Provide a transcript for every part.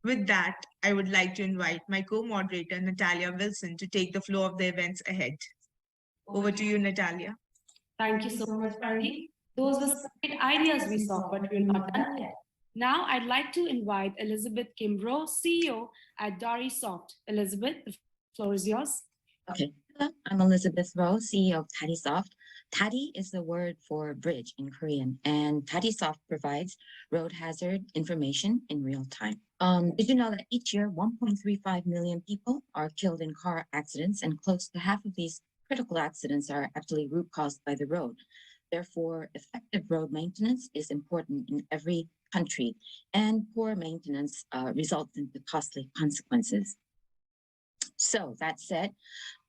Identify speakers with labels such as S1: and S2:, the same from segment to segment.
S1: With that, I would like to invite my co-moderator, Natalia Wilson, to take the flow of the events ahead. Over to you, Natalia.
S2: Thank you so much, Pari. Those were some great ideas we saw, but we're not done yet. Now, I'd like to invite Elizabeth Kimbrough, CEO at Dareesoft. Elizabeth, the floor is yours.
S3: Okay, hello, I'm Elizabeth Rowe, CEO of Dareesoft. Tari is the word for bridge in Korean, and Dareesoft provides road hazard information in real time. Did you know that each year 1.35 million people are killed in car accidents, and close to half of these critical accidents are actually root caused by the road? Therefore, effective road maintenance is important in every country, and poor maintenance results in costly consequences. So that said,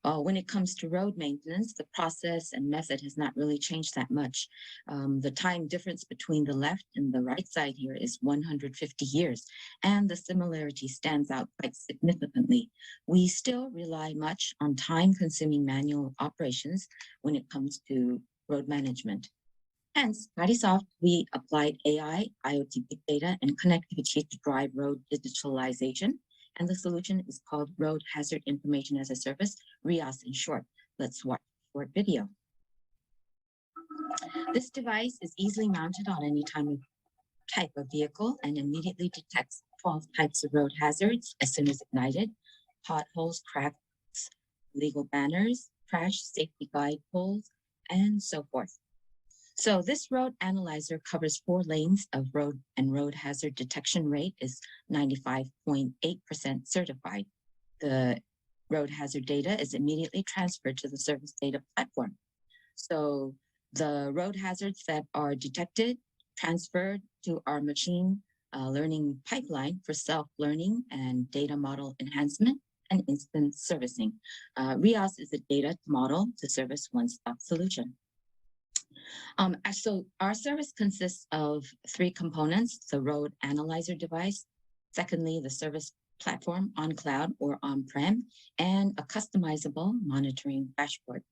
S3: when it comes to road maintenance, the process and method has not really changed that much. The time difference between the left and the right side here is 150 years, and the similarity stands out quite significantly. We still rely much on time-consuming manual operations when it comes to road management. Hence, Dareesoft, we applied AI, IoT big data, and connectivity to drive road digitalization. And the solution is called Road Hazard Information as a Service, RiaaS in short. Let's watch a short video. This device is easily mounted on any type of vehicle and immediately detects 12 types of road hazards as soon as ignited: potholes, cracks, illegal banners, crash, safety guide poles, and so forth. So this road analyzer covers 4 lanes of road, and road hazard detection rate is 95.8% certified. The road hazard data is immediately transferred to the service data platform. So the road hazards that are detected, transferred to our machine learning pipeline for self-learning and data model enhancement and instant servicing. RiaaS is a data model to service one-stop solution. So our service consists of 3 components: the road analyzer device, secondly, the service platform on cloud or on-prem, and a customizable monitoring dashboard.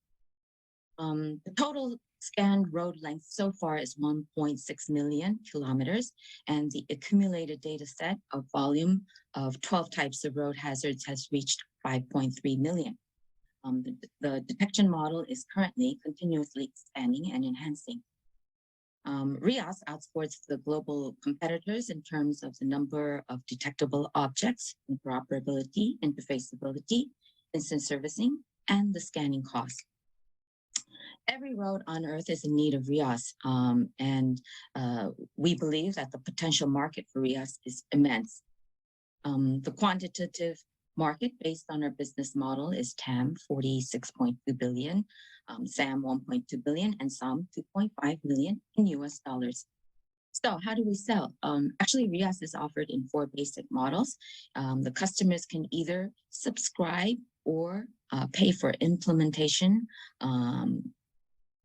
S3: The total scanned road length so far is 1.6 million kilometers, and the accumulated data set of volume of 12 types of road hazards has reached 5.3 million. The detection model is currently continuously expanding and enhancing. RiaaS outscores the global competitors in terms of the number of detectable objects, interoperability, interfaceability, instant servicing, and the scanning cost. Every road on Earth is in need of RiaaS, and we believe that the potential market for RiaaS is immense. The quantitative market based on our business model is TAM 46.2 billion, SAM 1.2 billion, and SOM 2.5 million in US dollars. So how do we sell? Actually, RiaaS is offered in 4 basic models. The customers can either subscribe or pay for implementation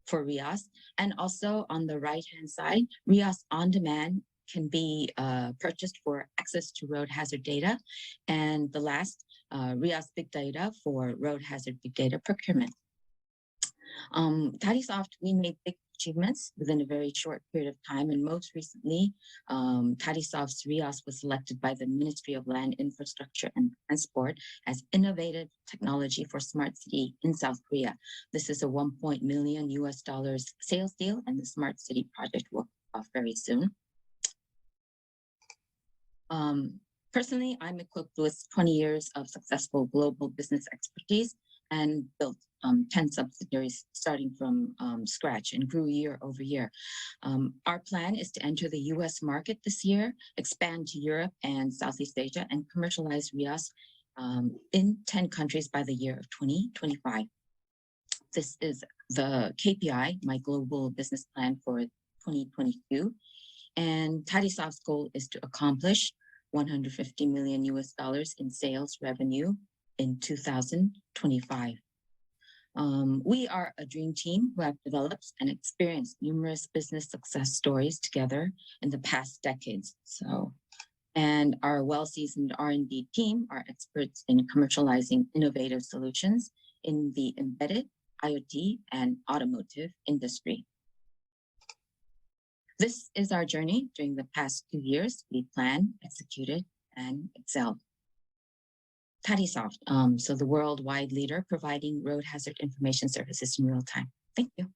S3: for RiaaS. And also on the right-hand side, RiaaS On Demand can be purchased for access to road hazard data. And the last, RiaaS Big Data for road hazard big data procurement. Dareesoft, we made big achievements within a very short period of time. And most recently, Dareesoft's RiaaS was selected by the Ministry of Land, Infrastructure and Transport as innovative technology for smart city in South Korea. This is a $1 million US sales deal, and the smart city project will kick off very soon. Personally, I'm equipped with 20 years of successful global business expertise and built 10 subsidiaries starting from scratch and grew year over year. Our plan is to enter the US market this year, expand to Europe and Southeast Asia, and commercialize RiaaS in 10 countries by the year of 2025. This is the KPI, my global business plan for 2022. And Dareesoft's goal is to accomplish $150 million US in sales revenue in 2025. We are a dream team who have developed and experienced numerous business success stories together in the past decades. And our well-seasoned R&D team are experts in commercializing innovative solutions in the embedded, IoT, and automotive industry. This is our journey during the past 2 years. We planned, executed, and Excel. Dareesoft, so the worldwide leader providing road hazard information services in real time. Thank you.